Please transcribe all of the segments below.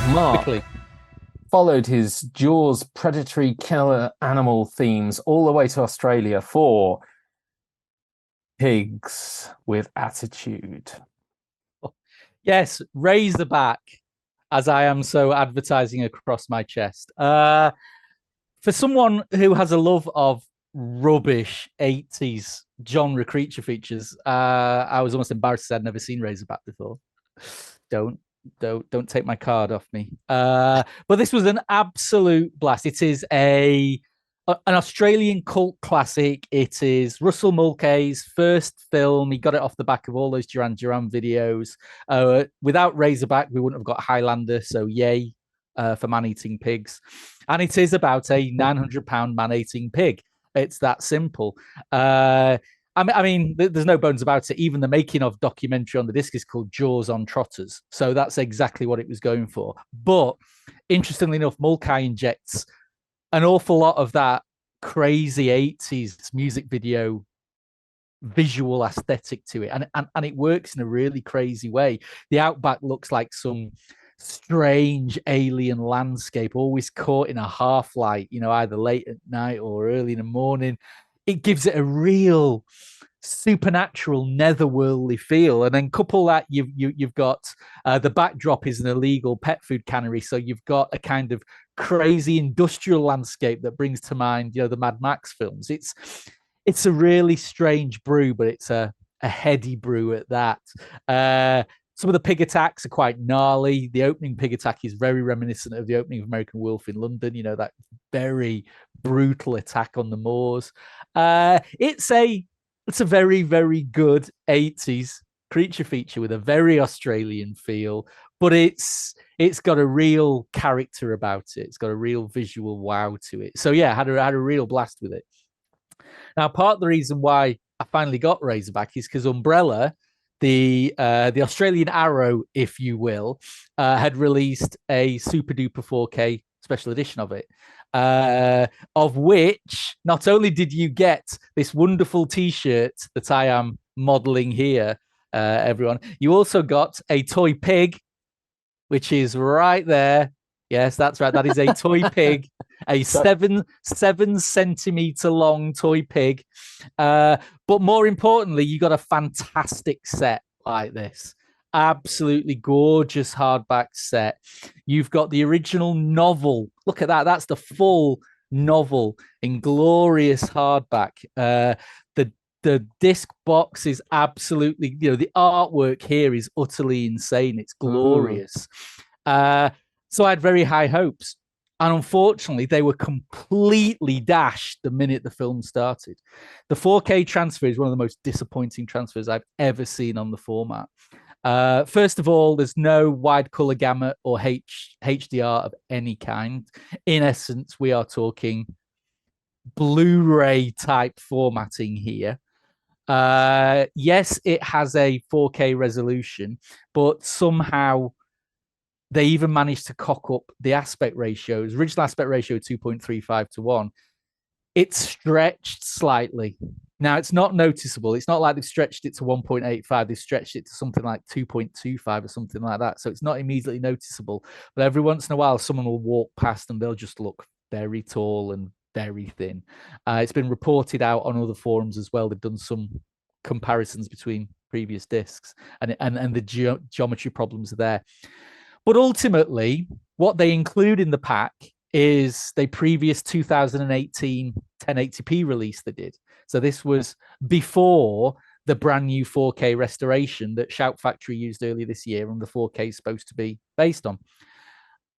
Mark Quickly. followed his Jaws predatory killer animal themes all the way to Australia for Pigs with Attitude. Yes, Razorback, as I am so advertising across my chest. For someone who has a love of rubbish 80s genre creature features, I was almost embarrassed to say I'd never seen Razorback before. Don't don't take my card off me. But this was an absolute blast. It is an Australian cult classic. It is Russell Mulcahy's first film. He got it off the back of all those Duran Duran videos. Without Razorback, we wouldn't have got Highlander. So yay for man-eating pigs. And it is about a 900-pound man-eating pig. It's that simple. I mean, there's no bones about it. Even the making of documentary on the disc is called Jaws on Trotters. So that's exactly what it was going for. But interestingly enough, Mulcahy injects an awful lot of that crazy 80s music video visual aesthetic to it. And it works in a really crazy way. The outback looks like some strange alien landscape, always caught in a half light, either late at night or early in the morning. It gives it a real supernatural netherworldly feel, and then couple that you've got the backdrop is an illegal pet food cannery, so you've got a kind of crazy industrial landscape that brings to mind the Mad Max films. It's a really strange brew, but it's a heady brew at that. Some of the pig attacks are quite gnarly. The opening pig attack is very reminiscent of the opening of American Wolf in London, that very brutal attack on the moors. It's a very, very good 80s creature feature with a very Australian feel, but it's got a real character about it. It's got a real visual wow to it. So yeah, had a real blast with it. Now, part of the reason why I finally got Razorback is because Umbrella, the Australian Arrow, if you will, had released a super duper 4K special edition of it. Of which not only did you get this wonderful T-shirt that I am modeling here, everyone, you also got a toy pig, which is right there. Yes, that's right. That is a toy pig, a So, 7 centimeter long toy pig. But more importantly, you got a fantastic set like this. Absolutely gorgeous hardback set. You've got the original novel. Look at that. That's the full novel in glorious hardback. The disc box is absolutely, the artwork here is utterly insane. It's mm, glorious. So I had very high hopes. And unfortunately, they were completely dashed the minute the film started. The 4K transfer is one of the most disappointing transfers I've ever seen on the format. First of all, there's no wide color gamut or HDR of any kind. In essence, we are talking Blu-ray type formatting here. Yes, it has a 4K resolution, but somehow they even managed to cock up the aspect ratios. Original aspect ratio 2.35 to 1. It's stretched slightly. Now, it's not noticeable. It's not like they've stretched it to 1.85. They've stretched it to something like 2.25 or something like that. So it's not immediately noticeable. But every once in a while, someone will walk past and they'll just look very tall and very thin. It's been reported out on other forums as well. They've done some comparisons between previous discs, and the geometry problems are there. But ultimately, what they include in the pack is the previous 2018 1080p release they did. So this was before the brand new 4K restoration that Shout Factory used earlier this year, and the 4K is supposed to be based on.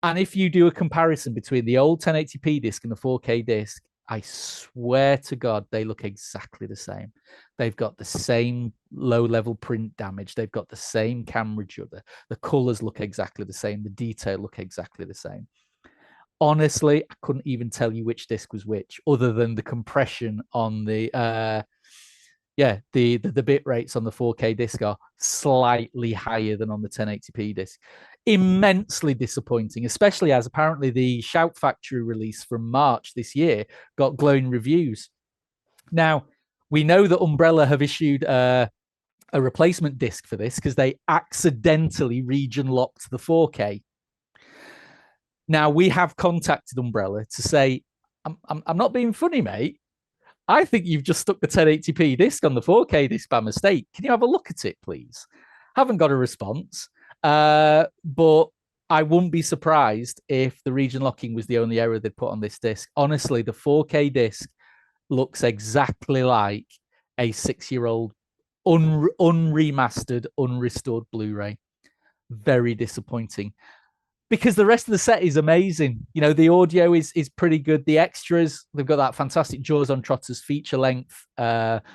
And if you do a comparison between the old 1080p disc and the 4K disc, I swear to God, they look exactly the same. They've got the same low level print damage. They've got the same camera judder. The colors look exactly the same. The detail look exactly the same. Honestly, I couldn't even tell you which disc was which, other than the compression on the bit rates on the 4K disc are slightly higher than on the 1080p disc. Immensely disappointing, especially as apparently the Shout Factory release from March this year got glowing reviews. Now, we know that Umbrella have issued a replacement disc for this because they accidentally region locked the 4K. Now we have contacted Umbrella to say, I'm not being funny, mate. I think you've just stuck the 1080p disc on the 4K disc by mistake. Can you have a look at it, please? Haven't got a response, but I wouldn't be surprised if the region locking was the only error they'd put on this disc. Honestly, the 4K disc looks exactly like a 6-year-old unremastered, unrestored Blu-ray. Very disappointing. Because the rest of the set is amazing. You know, the audio is pretty good. The extras, they've got that fantastic Jaws on Trotters feature length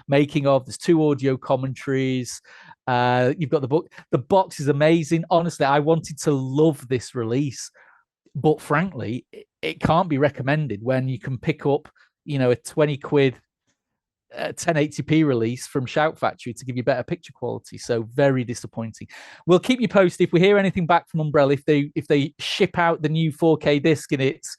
making of. There's 2 audio commentaries. You've got the book. The box is amazing. Honestly, I wanted to love this release, but frankly, it can't be recommended when you can pick up, you know, a 20 quid 1080p release from Shout Factory to give you better picture quality. So very disappointing. We'll keep you posted if we hear anything back from Umbrella. If they ship out the new 4K disc and it's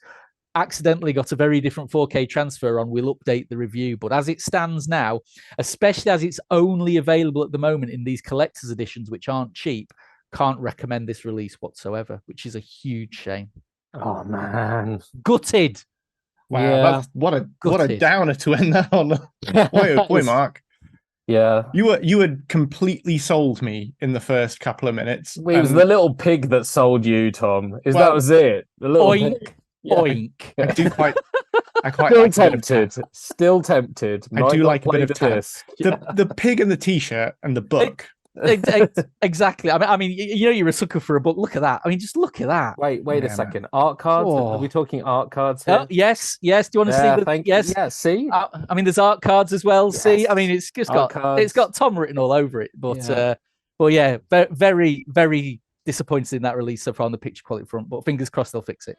accidentally got a very different 4K transfer on, we'll update the review. But as it stands now, especially as it's only available at the moment in these collector's editions, which aren't cheap, can't recommend this release whatsoever, which is a huge shame. Oh man, gutted. Wow, Yeah. what a downer to end that on. Boy, Mark. Yeah, you had completely sold me in the first couple of minutes. it was the little pig that sold you, Tom. That Well, was it. The little Oink, pig. Yeah. oink. I quite Still like tempted. Still tempted. I Might do not like a play bit of the disc. the pig and the t-shirt and the book. Exactly. I mean, you know, you're a sucker for a book. Look at that. I mean, just look at that. Wait a Yeah, second. Art cards? Are we talking art cards here? Oh, yes. Do you want to see the? Yes. Yeah, see? I mean, there's art cards as well. Yes. See, I mean, it's just Art got cards. it's got Tom written all over it. But Yeah. very, very disappointed in that release so far on the picture quality front. But fingers crossed they'll fix it.